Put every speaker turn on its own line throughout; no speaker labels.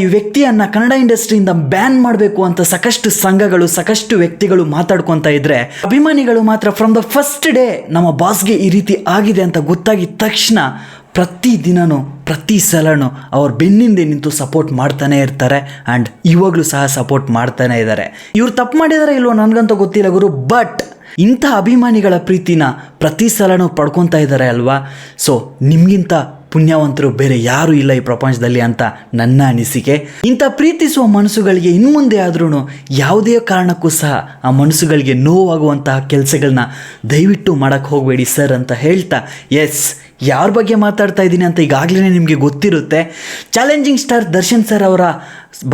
ಈ ವ್ಯಕ್ತಿಯನ್ನ ಕನ್ನಡ ಇಂಡಸ್ಟ್ರಿಯಿಂದ ಬ್ಯಾನ್ ಮಾಡಬೇಕು ಅಂತ ಸಾಕಷ್ಟು ಸಂಘಗಳು ಸಾಕಷ್ಟು ವ್ಯಕ್ತಿಗಳು ಮಾತಾಡ್ಕೊತಾ ಇದ್ರೆ, ಅಭಿಮಾನಿಗಳು ಮಾತ್ರ ಫ್ರಮ್ ದ ಫಸ್ಟ್ ಡೇ ನಮ್ಮ ಬಾಸ್ಗೆ ಈ ರೀತಿ ಆಗಿದೆ ಅಂತ ಗೊತ್ತಾಗಿದ ತಕ್ಷಣ ಪ್ರತಿ ದಿನನೂ ಪ್ರತಿ ಸಲನೂ ಅವ್ರ ಬೆನ್ನಿಂದೆ ನಿಂತು ಸಪೋರ್ಟ್ ಮಾಡ್ತಾನೆ ಇರ್ತಾರೆ. ಆ್ಯಂಡ್ ಇವಾಗಲೂ ಸಹ ಸಪೋರ್ಟ್ ಮಾಡ್ತಾನೆ ಇದ್ದಾರೆ. ಇವ್ರು ತಪ್ಪು ಮಾಡಿದಾರೆ ಇಲ್ವೋ ನನಗಂತೂ ಗೊತ್ತಿಲ್ಲ ಗುರು, ಬಟ್ ಇಂಥ ಅಭಿಮಾನಿಗಳ ಪ್ರೀತಿನ ಪ್ರತಿ ಸಲನೂ ಪಡ್ಕೊತಾ ಇದ್ದಾರೆ ಅಲ್ವಾ. ಸೊ ನಿಮಗಿಂತ ಪುಣ್ಯವಂತರು ಬೇರೆ ಯಾರೂ ಇಲ್ಲ ಈ ಪ್ರಪಂಚದಲ್ಲಿ ಅಂತ ನನ್ನ ಅನಿಸಿಕೆ. ಇಂಥ ಪ್ರೀತಿಸುವ ಮನಸ್ಸುಗಳಿಗೆ ಇನ್ಮುಂದೆ ಆದ್ರೂ ಯಾವುದೇ ಕಾರಣಕ್ಕೂ ಸಹ ಆ ಮನಸ್ಸುಗಳಿಗೆ ನೋವಾಗುವಂತಹ ಕೆಲಸಗಳನ್ನ ದಯವಿಟ್ಟು ಮಾಡೋಕ್ಕೆ ಹೋಗಬೇಡಿ ಸರ್ ಅಂತ ಹೇಳ್ತಾ, ಎಸ್ ಯಾರ ಬಗ್ಗೆ ಮಾತಾಡ್ತಾ ಇದ್ದೀನಿ ಅಂತ ಈಗಾಗಲೇ ನಿಮಗೆ ಗೊತ್ತಿರುತ್ತೆ. ಚಾಲೆಂಜಿಂಗ್ ಸ್ಟಾರ್ ದರ್ಶನ್ ಸರ್ ಅವರ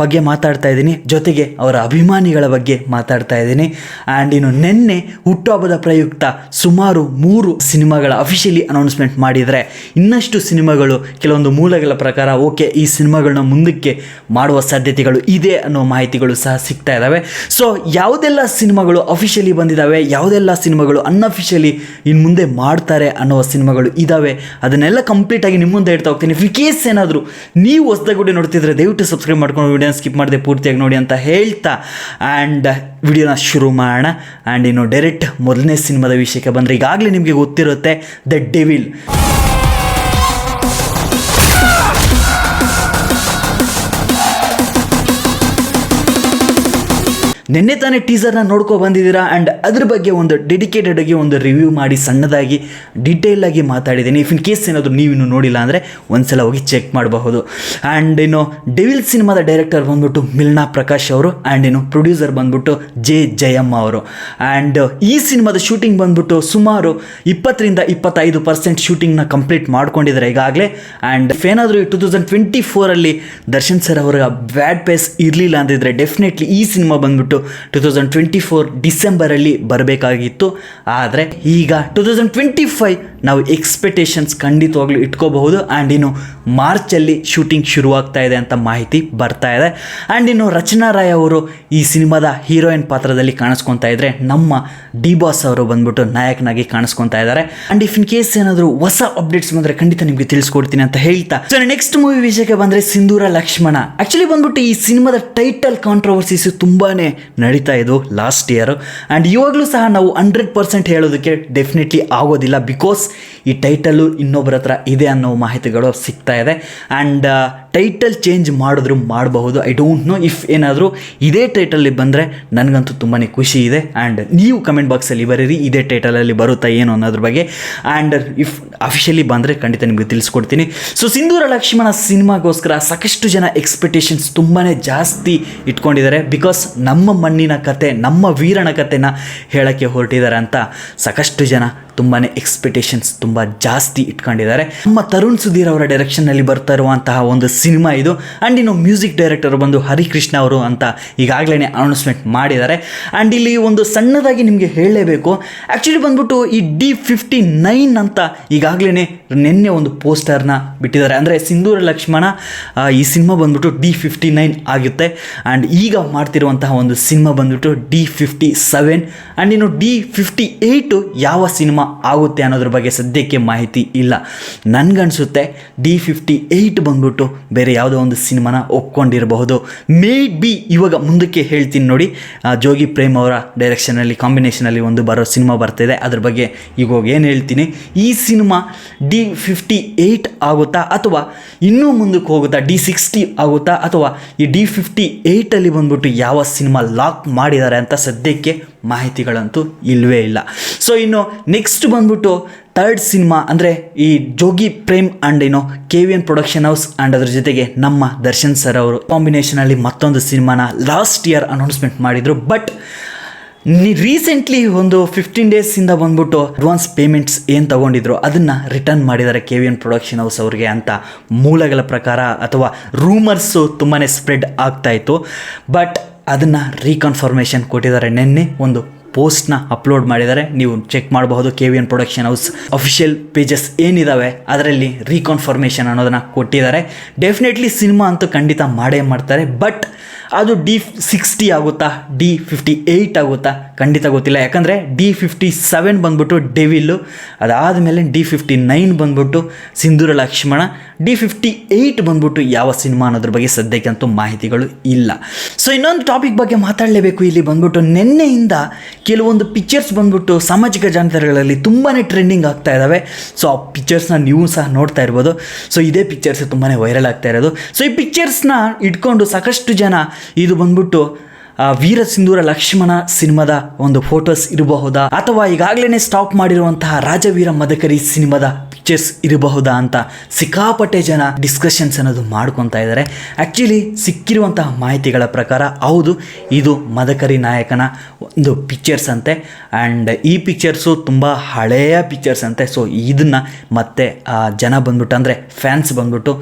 ಬಗ್ಗೆ ಮಾತಾಡ್ತಾ ಇದ್ದೀನಿ, ಜೊತೆಗೆ ಅವರ ಅಭಿಮಾನಿಗಳ ಬಗ್ಗೆ ಮಾತಾಡ್ತಾ ಇದ್ದೀನಿ. ಆ್ಯಂಡ್ ಇನ್ನು ನಿನ್ನೆ ಹುಟ್ಟುಹಬ್ಬದ ಪ್ರಯುಕ್ತ ಸುಮಾರು 3 ಸಿನಿಮಾಗಳ ಅಫಿಷಿಯಲಿ ಅನೌನ್ಸ್ಮೆಂಟ್ ಮಾಡಿದರೆ, ಇನ್ನಷ್ಟು ಸಿನಿಮಾಗಳು ಕೆಲವೊಂದು ಮೂಲಗಳ ಪ್ರಕಾರ ಓಕೆ ಈ ಸಿನಿಮಾಗಳನ್ನ ಮುಂದಕ್ಕೆ ಮಾಡುವ ಸಾಧ್ಯತೆಗಳು ಇದೆ ಅನ್ನೋ ಮಾಹಿತಿಗಳು ಸಹ ಸಿಗ್ತಾ ಇದ್ದಾವೆ. ಸೊ ಯಾವುದೆಲ್ಲ ಸಿನಿಮಾಗಳು ಅಫಿಷಿಯಲಿ ಬಂದಿದ್ದಾವೆ, ಯಾವುದೆಲ್ಲ ಸಿನಿಮಾಗಳು ಅನ್ಅಫಿಷಿಯಲಿ ಇನ್ನು ಮುಂದೆ ಮಾಡ್ತಾರೆ ಅನ್ನೋ ಸಿನಿಮಾಗಳು ಇದ್ದಾವೆ, ಅದನ್ನೆಲ್ಲ ಕಂಪ್ಲೀಟಾಗಿ ನಿಮ್ಮ ಮುಂದೆ ಇಡ್ತಾ ಹೋಗ್ತೀನಿ. ಇಫ್ ಕೇಸ್ ಏನಾದರೂ ನೀವು ಹೊಸದಾಗಿ ನೋಡ್ತಿದ್ರೆ ದಯವಿಟ್ಟು ಸಬ್ಸ್ಕ್ರೈಬ್ ಮಾಡ್ಕೊಂಡು ವಿಡಿಯೋನ ಸ್ಕಿಪ್ ಮಾಡದೆ ಪೂರ್ತಿಯಾಗಿ ನೋಡಿ ಅಂತ ಹೇಳ್ತಾ ಆ್ಯಂಡ್ ವಿಡಿಯೋನ ಶುರು ಮಾಡೋಣ. ಆ್ಯಂಡ್ ಇನ್ನು ಡೈರೆಕ್ಟ್ ಮೊದಲನೇ ಸಿನಿಮಾದ ವಿಷಯಕ್ಕೆ ಬಂದರೆ, ಈಗಾಗಲೇ ನಿಮಗೆ ಗೊತ್ತಿರುತ್ತೆ ದ ಡೆವಿಲ್. ನಿನ್ನೆ ತಾನೇ ಟೀಸರ್ನ ನೋಡ್ಕೊ ಬಂದಿದ್ದೀರಾ. ಆ್ಯಂಡ್ ಅದ್ರ ಬಗ್ಗೆ ಒಂದು ಡೆಡಿಕೇಟೆಡ್ ಆಗಿ ಒಂದು ರಿವ್ಯೂ ಮಾಡಿ ಸಣ್ಣದಾಗಿ ಡೀಟೇಲ್ ಆಗಿ ಮಾತಾಡಿದ್ದೀನಿ. ಇಫ್ ಇನ್ ಕೇಸ್ ಏನಾದರೂ ನೀವಿನ್ನು ನೋಡಿಲ್ಲ ಅಂದರೆ ಒಂದ್ಸಲ ಹೋಗಿ ಚೆಕ್ ಮಾಡಬಹುದು. ಆ್ಯಂಡ್ ಇನ್ನು ಡೆವಿಲ್ ಸಿನಿಮಾದ ಡೈರೆಕ್ಟರ್ ಬಂದ್ಬಿಟ್ಟು ಮಿಲ್ನಾ ಪ್ರಕಾಶ್ ಅವರು, ಆ್ಯಂಡ್ ಇನ್ನು ಪ್ರೊಡ್ಯೂಸರ್ ಬಂದ್ಬಿಟ್ಟು ಜೆ ಜಯಮ್ಮ ಅವರು. ಆ್ಯಂಡ್ ಈ ಸಿನಿಮಾದ ಶೂಟಿಂಗ್ ಬಂದ್ಬಿಟ್ಟು ಸುಮಾರು 20-25% ಶೂಟಿಂಗ್ನ ಕಂಪ್ಲೀಟ್ ಮಾಡ್ಕೊಂಡಿದ್ದಾರೆ ಈಗಾಗಲೇ. ಆ್ಯಂಡ್ ಏನಾದರೂ 2024 ದರ್ಶನ್ ಸರ್ ಅವರ ಬ್ಯಾಡ್ ಪೇಸ್ ಇರಲಿಲ್ಲ ಅಂದಿದ್ರೆ ಡೆಫಿನೆಟ್ಲಿ ಈ ಸಿನಿಮಾ ಬಂದ್ಬಿಟ್ಟು 2024 ಡಿಸೆಂಬರಲ್ಲಿ ಬರಬೇಕಾಗಿತ್ತು. ಆದರೆ ಈಗ 2025 ನಾವು ಎಕ್ಸ್ಪೆಕ್ಟೇಷನ್ಸ್ ಖಂಡಿತವಾಗ್ಲೂ ಇಟ್ಕೋಬಹುದು. ಆ್ಯಂಡ್ ಇನ್ನು ಮಾರ್ಚಲ್ಲಿ ಶೂಟಿಂಗ್ ಶುರುವಾಗ್ತಾ ಇದೆ ಅಂತ ಮಾಹಿತಿ ಬರ್ತಾ ಇದೆ. ಆ್ಯಂಡ್ ಇನ್ನು ರಚನಾ ರಾಯ್ ಅವರು ಈ ಸಿನಿಮಾದ ಹೀರೋಯಿನ್ ಪಾತ್ರದಲ್ಲಿ ಕಾಣಿಸ್ಕೊತಾ ಇದ್ರೆ, ನಮ್ಮ ಡಿ ಬಾಸ್ ಅವರು ಬಂದ್ಬಿಟ್ಟು ನಾಯಕನಾಗಿ ಕಾಣಿಸ್ಕೊತಾ ಇದ್ದಾರೆ. ಆ್ಯಂಡ್ ಇಫ್ ಇನ್ ಕೇಸ್ ಏನಾದರೂ ಹೊಸ ಅಪ್ಡೇಟ್ಸ್ ಬಂದರೆ ಖಂಡಿತ ನಿಮಗೆ ತಿಳಿಸ್ಕೊಡ್ತೀನಿ ಅಂತ ಹೇಳ್ತಾ, ಸೊ ನೆಕ್ಸ್ಟ್ ಮೂವಿ ವಿಷಯಕ್ಕೆ ಬಂದರೆ ಸಿಂಧೂರ ಲಕ್ಷ್ಮಣ. ಆ್ಯಕ್ಚುಲಿ ಬಂದ್ಬಿಟ್ಟು ಈ ಸಿನಿಮಾದ ಟೈಟಲ್ ಕಾಂಟ್ರವರ್ಸೀಸ್ ತುಂಬಾ ನಡೀತಾ ಇದ್ದು ಲಾಸ್ಟ್ ಇಯರ್. ಆ್ಯಂಡ್ ಇವಾಗಲೂ ಸಹ ನಾವು 100% ಹೇಳೋದಕ್ಕೆ ಡೆಫಿನೆಟ್ಲಿ ಆಗೋದಿಲ್ಲ, ಬಿಕಾಸ್ ಈ ಟೈಟಲ್ಲು ಇನ್ನೊಬ್ಬರ ಹತ್ರ ಇದೆ ಅನ್ನೋ ಮಾಹಿತಿಗಳು ಸಿಗ್ತಾ ಇದೆ. ಆ್ಯಂಡ್ ಟೈಟಲ್ ಚೇಂಜ್ ಮಾಡಿದ್ರು ಮಾಡಬಹುದು, ಐ ಡೋಂಟ್ ನೋ. ಇಫ್ ಏನಾದರೂ ಇದೇ ಟೈಟಲ್ಲಿ ಬಂದರೆ ನನಗಂತೂ ತುಂಬಾ ಖುಷಿ ಇದೆ. ಆ್ಯಂಡ್ ನೀವು ಕಮೆಂಟ್ ಬಾಕ್ಸಲ್ಲಿ ಬರೀರಿ ಇದೇ ಟೈಟಲಲ್ಲಿ ಬರುತ್ತಾ ಏನು ಅನ್ನೋದ್ರ ಬಗ್ಗೆ. ಆ್ಯಂಡ್ ಇಫ್ ಅಫಿಷಿಯಲಿ ಬಂದರೆ ಖಂಡಿತ ನಿಮಗೆ ತಿಳಿಸ್ಕೊಡ್ತೀನಿ. ಸೊ ಸಿಂಧೂರ ಲಕ್ಷ್ಮಣ ಸಿನಿಮಾಗೋಸ್ಕರ ಸಾಕಷ್ಟು ಜನ ಎಕ್ಸ್ಪೆಕ್ಟೇಷನ್ಸ್ ತುಂಬಾ ಜಾಸ್ತಿ ಇಟ್ಕೊಂಡಿದ್ದಾರೆ, ಬಿಕಾಸ್ ನಮ್ಮ ಮಣ್ಣಿನ ಕತೆ, ನಮ್ಮ ವೀರನ ಕತೆನ ಹೇಳೋಕ್ಕೆ ಹೊರಟಿದ್ದಾರೆ ಅಂತ ಸಾಕಷ್ಟು ಜನ ತುಂಬಾ ಎಕ್ಸ್ಪೆಕ್ಟೇಷನ್ಸ್ ತುಂಬ ಜಾಸ್ತಿ ಇಟ್ಕೊಂಡಿದ್ದಾರೆ. ನಮ್ಮ ತರುಣ್ ಸುಧೀರ್ ಅವರ ಡೈರೆಕ್ಷನ್ನಲ್ಲಿ ಬರ್ತಾ ಇರುವಂತಹ ಒಂದು ಸಿನಿಮಾ ಇದು. ಆ್ಯಂಡ್ ಇನ್ನು ಮ್ಯೂಸಿಕ್ ಡೈರೆಕ್ಟರ್ ಬಂದು ಹರಿಕೃಷ್ಣ ಅವರು ಅಂತ ಈಗಾಗಲೇ ಅನೌನ್ಸ್ಮೆಂಟ್ ಮಾಡಿದ್ದಾರೆ. ಆ್ಯಂಡ್ ಇಲ್ಲಿ ಒಂದು ಸಣ್ಣದಾಗಿ ನಿಮಗೆ ಹೇಳಲೇಬೇಕು, ಆ್ಯಕ್ಚುಲಿ ಬಂದ್ಬಿಟ್ಟು ಈ D59 ಅಂತ ಈಗಾಗಲೇ ನಿನ್ನೆ ಒಂದು ಪೋಸ್ಟರ್ನ ಬಿಟ್ಟಿದ್ದಾರೆ. ಅಂದರೆ ಸಿಂಧೂರ ಲಕ್ಷ್ಮಣ ಈ ಸಿನಿಮಾ ಬಂದ್ಬಿಟ್ಟು D59 ಆಗುತ್ತೆ. ಆ್ಯಂಡ್ ಈಗ ಮಾಡ್ತಿರುವಂತಹ ಒಂದು ಸಿನಿಮಾ ಬಂದ್ಬಿಟ್ಟು D57. ಆ್ಯಂಡ್ ಇನ್ನು D58 ಯಾವ ಸಿನಿಮಾ ಆಗುತ್ತೆ ಅನ್ನೋದ್ರ ಬಗ್ಗೆ ಸದ್ಯಕ್ಕೆ ಮಾಹಿತಿ ಇಲ್ಲ. ನನಗನ್ಸುತ್ತೆ D58 ಬಂದ್ಬಿಟ್ಟು ಬೇರೆ ಯಾವುದೋ ಒಂದು ಸಿನಿಮಾನ ಒಪ್ಕೊಂಡಿರಬಹುದು. ಮೇ ಬಿ ಇವಾಗ ಮುಂದಕ್ಕೆ ಹೇಳ್ತೀನಿ ನೋಡಿ, ಜೋಗಿ ಪ್ರೇಮ್ ಅವರ ಡೈರೆಕ್ಷನಲ್ಲಿ ಕಾಂಬಿನೇಷನಲ್ಲಿ ಒಂದು ಬರೋ ಸಿನಿಮಾ ಬರ್ತಿದೆ, ಅದ್ರ ಬಗ್ಗೆ ಈಗ ಏನು ಹೇಳ್ತೀನಿ. ಈ ಸಿನಿಮಾ D58 ಆಗುತ್ತಾ ಅಥವಾ ಇನ್ನೂ ಮುಂದಕ್ಕೆ ಹೋಗುತ್ತಾ D60 ಆಗುತ್ತಾ ಅಥವಾ ಈ D58 ಬಂದ್ಬಿಟ್ಟು ಯಾವ ಸಿನಿಮಾ ಲಾಕ್ ಮಾಡಿದ್ದಾರೆ ಅಂತ ಸದ್ಯಕ್ಕೆ ಮಾಹಿತಿಗಳಂತೂ ಇಲ್ಲವೇ ಇಲ್ಲ. ಸೊ ಇನ್ನು ನೆಕ್ಸ್ಟ್ ಬಂದ್ಬಿಟ್ಟು ಥರ್ಡ್ ಸಿನಿಮಾ ಅಂದರೆ ಈ ಜೋಗಿ ಪ್ರೇಮ್ ಆ್ಯಂಡ್ ಏನೋ KVN ಪ್ರೊಡಕ್ಷನ್ ಹೌಸ್ ಆ್ಯಂಡ್ ಅದ್ರ ಜೊತೆಗೆ ನಮ್ಮ ದರ್ಶನ್ ಸರ್ ಅವರು ಕಾಂಬಿನೇಷನಲ್ಲಿ ಮತ್ತೊಂದು ಸಿನಿಮಾನ ಲಾಸ್ಟ್ ಇಯರ್ ಅನೌನ್ಸ್ಮೆಂಟ್ ಮಾಡಿದರು. ಬಟ್ ರೀಸೆಂಟ್ಲಿ ಒಂದು 15 ಡೇಸಿಂದ ಬಂದ್ಬಿಟ್ಟು ಅಡ್ವಾನ್ಸ್ ಪೇಮೆಂಟ್ಸ್ ಏನು ತೊಗೊಂಡಿದ್ರು ಅದನ್ನು ರಿಟರ್ನ್ ಮಾಡಿದ್ದಾರೆ KVN ಪ್ರೊಡಕ್ಷನ್ ಹೌಸ್ ಅವ್ರಿಗೆ ಅಂತ ಮೂಲಗಳ ಪ್ರಕಾರ, ಅಥವಾ ರೂಮರ್ಸು ತುಂಬಾ ಸ್ಪ್ರೆಡ್ ಆಗ್ತಾಯಿತ್ತು. ಬಟ್ ಅದನ್ನು ರೀಕನ್ಫರ್ಮೇಷನ್ ಕೊಟ್ಟಿದ್ದಾರೆ. ನಿನ್ನೆ ಒಂದು ಪೋಸ್ಟ್ನ ಅಪ್ಲೋಡ್ ಮಾಡಿದ್ದಾರೆ, ನೀವು ಚೆಕ್ ಮಾಡಬಹುದು. KVN production house official pages ಏನಿದ್ದಾವೆ ಅದರಲ್ಲಿ ರೀಕನ್ಫರ್ಮೇಷನ್ ಅನ್ನೋದನ್ನು ಕೊಟ್ಟಿದ್ದಾರೆ. ಡೆಫಿನೆಟ್ಲಿ ಸಿನಿಮಾ ಅಂತೂ ಖಂಡಿತ ಮಾಡೇ ಮಾಡ್ತಾರೆ. ಬಟ್ ಅದು D60 ಆಗುತ್ತಾ, D58 ಆಗುತ್ತಾ ಖಂಡಿತ ಗೊತ್ತಿಲ್ಲ. ಯಾಕಂದರೆ D57 ಬಂದ್ಬಿಟ್ಟು ಡೆವಿಲ್ಲು, ಅದಾದಮೇಲೆ D59 ಬಂದ್ಬಿಟ್ಟು ಸಿಂಧೂರ ಲಕ್ಷ್ಮಣ, D58 ಬಂದ್ಬಿಟ್ಟು ಯಾವ ಸಿನಿಮಾ ಅನ್ನೋದ್ರ ಬಗ್ಗೆ ಸದ್ಯಕ್ಕಂತೂ ಮಾಹಿತಿಗಳು ಇಲ್ಲ. ಸೊ ಇನ್ನೊಂದು ಟಾಪಿಕ್ ಬಗ್ಗೆ ಮಾತಾಡಲೇಬೇಕು. ಇಲ್ಲಿ ಬಂದ್ಬಿಟ್ಟು ನಿನ್ನೆಯಿಂದ ಕೆಲವೊಂದು ಪಿಕ್ಚರ್ಸ್ ಬಂದ್ಬಿಟ್ಟು ಸಾಮಾಜಿಕ ಜಾಲತಾಣಗಳಲ್ಲಿ ತುಂಬಾ ಟ್ರೆಂಡಿಂಗ್ ಆಗ್ತಾ ಇದ್ದಾವೆ. ಸೊ ಆ ಪಿಕ್ಚರ್ಸ್ನ ನೀವು ಸಹ ನೋಡ್ತಾ ಇರ್ಬೋದು. ಸೊ ಇದೇ ಪಿಕ್ಚರ್ಸ್ ತುಂಬಾ ವೈರಲ್ ಆಗ್ತಾ ಇರೋದು. ಸೊ ಈ ಪಿಕ್ಚರ್ಸ್ನ ಇಟ್ಕೊಂಡು ಸಾಕಷ್ಟು ಜನ ಇದು ಬಂದ್ಬಿಟ್ಟು ವೀರ ಸಿಂಧೂರ ಲಕ್ಷ್ಮಣ ಸಿನಿಮಾದ ಒಂದು ಫೋಟೋಸ್ ಇರಬಹುದಾ, ಅಥವಾ ಈಗಾಗಲೇ ಸ್ಟಾಪ್ ಮಾಡಿರುವಂತಹ ರಾಜವೀರ ಮದಕರಿ ಸಿನಿಮಾದ ಪಿಕ್ಚರ್ಸ್ ಇರಬಹುದಾ ಅಂತ ಸಿಕ್ಕಾಪಟ್ಟೆ ಜನ ಡಿಸ್ಕಷನ್ಸ್ ಅನ್ನೋದು ಮಾಡ್ಕೊತಾ ಇದ್ದಾರೆ. ಆ್ಯಕ್ಚುಲಿ ಸಿಕ್ಕಿರುವಂತಹ ಮಾಹಿತಿಗಳ ಪ್ರಕಾರ ಹೌದು, ಇದು ಮದಕರಿ ನಾಯಕನ ಒಂದು ಪಿಕ್ಚರ್ಸ್ ಅಂತೆ. ಆ್ಯಂಡ್ ಈ ಪಿಕ್ಚರ್ಸು ತುಂಬ ಹಳೆಯ ಪಿಕ್ಚರ್ಸ್ ಅಂತೆ. ಸೊ ಇದನ್ನು ಮತ್ತೆ ಜನ ಬಂದ್ಬಿಟ್ಟು ಅಂದರೆ ಫ್ಯಾನ್ಸ್ ಬಂದ್ಬಿಟ್ಟು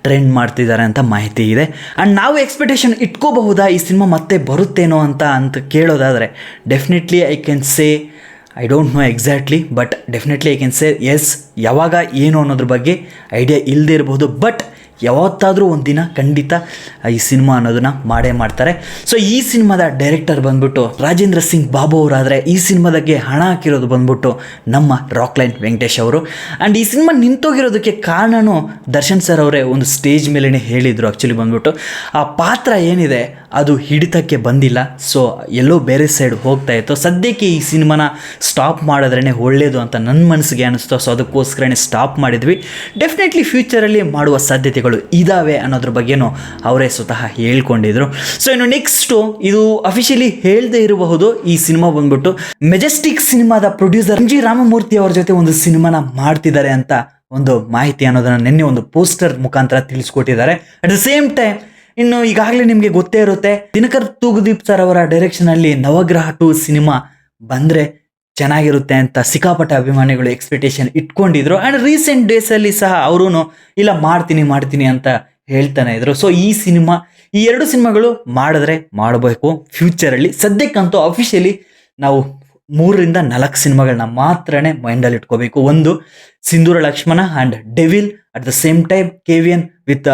ಟ್ರೆಂಡ್ ಮಾಡ್ತಿದ್ದಾರೆ ಅಂತ ಮಾಹಿತಿ ಇದೆ. ಆ್ಯಂಡ್ ನಾವು ಎಕ್ಸ್ಪೆಕ್ಟೇಷನ್ ಇಟ್ಕೋಬಹುದಾ ಈ ಸಿನಿಮಾ ಮತ್ತೆ ಬರುತ್ತೇನೋ ಅಂತ ಕೇಳೋದಾದರೆ definitely I can say I don't know exactly, but definitely I can say yes. ಯಾವಾಗ ಏನು ಅನ್ನೋದ್ರ ಬಗ್ಗೆ ಐಡಿಯಾ ಇಲ್ಲದೆ ಇರಬಹುದು, ಬಟ್ ಯಾವತ್ತಾದರೂ ಒಂದಿನ ಖಂಡಿತ ಈ ಸಿನಿಮಾ ಅನ್ನೋದನ್ನು ಮಾಡೇ ಮಾಡ್ತಾರೆ. ಸೊ ಈ ಸಿನಿಮಾದ ಡೈರೆಕ್ಟರ್ ಬಂದ್ಬಿಟ್ಟು ರಾಜೇಂದ್ರ ಸಿಂಗ್ ಬಾಬು ಅವರಾದರೆ, ಈ ಸಿನಿಮಾದಾಗೆ ಹಣ ಹಾಕಿರೋದು ಬಂದ್ಬಿಟ್ಟು ನಮ್ಮ ರಾಕ್ಲೈನ್ ವೆಂಕಟೇಶ್ ಅವರು. ಆ್ಯಂಡ್ ಈ ಸಿನಿಮಾ ನಿಂತೋಗಿರೋದಕ್ಕೆ ಕಾರಣನೂ ದರ್ಶನ್ ಸರ್ ಅವರೇ ಒಂದು ಸ್ಟೇಜ್ ಮೇಲೇ ಹೇಳಿದರು. ಆ್ಯಕ್ಚುಲಿ ಬಂದ್ಬಿಟ್ಟು ಆ ಪಾತ್ರ ಏನಿದೆ ಅದು ಹಿಡಿತಕ್ಕೆ ಬಂದಿಲ್ಲ. ಸೊ ಎಲ್ಲೋ ಬೇರೆ ಸೈಡ್ ಹೋಗ್ತಾ ಇತ್ತು. ಸದ್ಯಕ್ಕೆ ಈ ಸಿನಿಮಾನ ಸ್ಟಾಪ್ ಮಾಡಿದ್ರೇ ಒಳ್ಳೆಯದು ಅಂತ ನನ್ನ ಮನಸ್ಸಿಗೆ ಅನ್ನಿಸ್ತು. ಸೊ ಅದಕ್ಕೋಸ್ಕರನೇ ಸ್ಟಾಪ್ ಮಾಡಿದ್ವಿ. ಡೆಫಿನೆಟ್ಲಿ ಫ್ಯೂಚರಲ್ಲಿ ಮಾಡುವ ಸಾಧ್ಯತೆಗಳು ಇದ್ದಾವೆ ಅನ್ನೋದ್ರ ಬಗ್ಗೆನೂ ಅವರೇ ಸ್ವತಃ ಹೇಳ್ಕೊಂಡಿದ್ರು. ಸೊ ಇನ್ನು ನೆಕ್ಸ್ಟು ಇದು ಅಫಿಷಿಯಲಿ ಹೇಳದೇ ಇರಬಹುದು. ಈ ಸಿನಿಮಾ ಬಂದ್ಬಿಟ್ಟು ಮೆಜೆಸ್ಟಿಕ್ ಸಿನಿಮಾದ ಪ್ರೊಡ್ಯೂಸರ್ MG ರಾಮಮೂರ್ತಿ ಅವರ ಜೊತೆ ಒಂದು ಸಿನಿಮಾನ ಮಾಡ್ತಿದ್ದಾರೆ ಅಂತ ಒಂದು ಮಾಹಿತಿ ಅನ್ನೋದನ್ನು ನಿನ್ನೆ ಒಂದು ಪೋಸ್ಟರ್ ಮುಖಾಂತರ ತಿಳಿಸ್ಕೊಟ್ಟಿದ್ದಾರೆ. ಅಟ್ ದ ಸೇಮ್ ಟೈಮ್ ಇನ್ನು ಈಗಾಗಲೇ ನಿಮಗೆ ಗೊತ್ತೇ ಇರುತ್ತೆ, ದಿನಕರ್ ತೂಗುದೀಪ್ ಸರ್ ಅವರ ಡೈರೆಕ್ಷನಲ್ಲಿ ನವಗ್ರಹ 2 ಸಿನಿಮಾ ಬಂದರೆ ಚೆನ್ನಾಗಿರುತ್ತೆ ಅಂತ ಸಿಕ್ಕಾಪಟ್ಟೆ ಅಭಿಮಾನಿಗಳು ಎಕ್ಸ್ಪೆಕ್ಟೇಷನ್ ಇಟ್ಕೊಂಡಿದ್ರು. ಆ್ಯಂಡ್ ರೀಸೆಂಟ್ ಡೇಸಲ್ಲಿ ಸಹ ಅವರೂ ಇಲ್ಲ ಮಾಡ್ತೀನಿ ಅಂತ ಹೇಳ್ತಾನೆ ಇದ್ರು. ಸೊ ಈ ಎರಡು ಸಿನಿಮಾಗಳು ಮಾಡಿದ್ರೆ ಮಾಡಬೇಕು ಫ್ಯೂಚರಲ್ಲಿ. ಸದ್ಯಕ್ಕಂತೂ ಅಫಿಷಿಯಲಿ ನಾವು 3ರಿಂದ 4 ಸಿನಿಮಾಗಳನ್ನ ಮಾತ್ರನೇ ಮೈಂಡಲ್ಲಿ ಇಟ್ಕೋಬೇಕು. ಒಂದು Sindhoora Lakshmana and devil, at the same time KVN with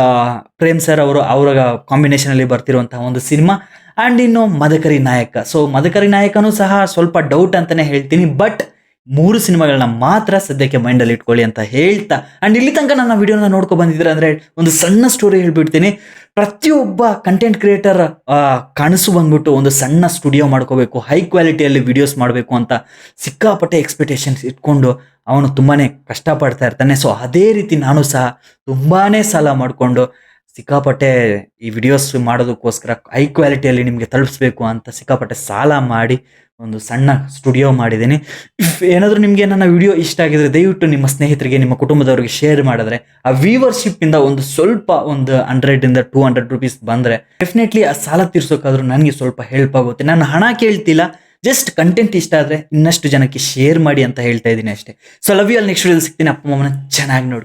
Prem sir ಅವರ ಕಾಂಬಿನೇಷನಲ್ಲಿ ಬರ್ತಿರುವಂತಹ ಒಂದು ಸಿನಿಮಾ. ಆ್ಯಂಡ್ ಇನ್ನು ಮದಕರಿ ನಾಯಕ. ಸೊ ಮದಕರಿ ನಾಯಕನೂ ಸಹ ಸ್ವಲ್ಪ ಡೌಟ್ ಅಂತಲೇ ಹೇಳ್ತೀನಿ, ಬಟ್ 3 ಸಿನಿಮಾಗಳನ್ನ ಮಾತ್ರ ಸದ್ಯಕ್ಕೆ ಮೈಂಡಲ್ಲಿ ಇಟ್ಕೊಳ್ಳಿ ಅಂತ ಹೇಳ್ತಾ, ಆ್ಯಂಡ್ ಇಲ್ಲಿ ತನಕ ನನ್ನ ವಿಡಿಯೋನ ನೋಡ್ಕೊ ಬಂದಿದ್ದೀರ ಅಂದರೆ ಒಂದು ಸಣ್ಣ ಸ್ಟೋರಿ ಹೇಳ್ಬಿಡ್ತೀನಿ. ಪ್ರತಿಯೊಬ್ಬ ಕಂಟೆಂಟ್ ಕ್ರಿಯೇಟರ್ ಕನಸು ಬಂದ್ಬಿಟ್ಟು ಒಂದು ಸಣ್ಣ ಸ್ಟುಡಿಯೋ ಮಾಡ್ಕೋಬೇಕು, ಹೈ ಕ್ವಾಲಿಟಿಯಲ್ಲಿ ವಿಡಿಯೋಸ್ ಮಾಡಬೇಕು ಅಂತ ಸಿಕ್ಕಾಪಟ್ಟೆ ಎಕ್ಸ್ಪೆಕ್ಟೇಷನ್ಸ್ ಇಟ್ಕೊಂಡು ಅವನು ತುಂಬಾ ಕಷ್ಟಪಡ್ತಾ ಇರ್ತಾನೆ. ಸೊ ಅದೇ ರೀತಿ ನಾನು ಸಹ ತುಂಬಾ ಸಾಲ ಮಾಡಿಕೊಂಡು ಸಿಕ್ಕಾಪಟ್ಟೆ ಈ ವಿಡಿಯೋಸ್ ಮಾಡೋದಕ್ಕೋಸ್ಕರ ಹೈ ಕ್ವಾಲಿಟಿಯಲ್ಲಿ ನಿಮಗೆ ತಲುಪಿಸ್ಬೇಕು ಅಂತ ಸಿಕ್ಕಾಪಟ್ಟೆ ಸಾಲ ಮಾಡಿ ಒಂದು ಸಣ್ಣ ಸ್ಟುಡಿಯೋ ಮಾಡಿದ್ದೀನಿ. ಏನಾದರೂ ನಿಮಗೆ ನನ್ನ ವಿಡಿಯೋ ಇಷ್ಟ ಆಗಿದ್ರೆ ದಯವಿಟ್ಟು ನಿಮ್ಮ ಸ್ನೇಹಿತರಿಗೆ, ನಿಮ್ಮ ಕುಟುಂಬದವರಿಗೆ ಶೇರ್ ಮಾಡಿದ್ರೆ ಆ ವ್ಯೂವರ್ಶಿಪ್ಪಿಂದ ಒಂದು ಸ್ವಲ್ಪ ಒಂದು 100 to 200 ರೂಪೀಸ್ ಬಂದರೆ ಡೆಫಿನೆಟ್ಲಿ ಆ ಸಾಲ ತೀರ್ಸೋಕ್ಕಾದ್ರೂ ನನಗೆ ಸ್ವಲ್ಪ ಹೆಲ್ಪ್ ಆಗುತ್ತೆ. ನಾನು ಹಣ ಕೇಳ್ತಿಲ್ಲ, ಜಸ್ಟ್ ಕಂಟೆಂಟ್ ಇಷ್ಟ ಆದರೆ ಇನ್ನಷ್ಟು ಜನಕ್ಕೆ ಶೇರ್ ಮಾಡಿ ಅಂತ ಹೇಳ್ತಾ ಇದ್ದೀನಿ ಅಷ್ಟೇ. So love you all. Next ವಿಡಿಯೋದಲ್ಲಿ ಸಿಗ್ತೀನಿ. ಅಪ್ಪ ಅಮ್ಮನ ಚೆನ್ನಾಗಿ ನೋಡ್ಕೊ.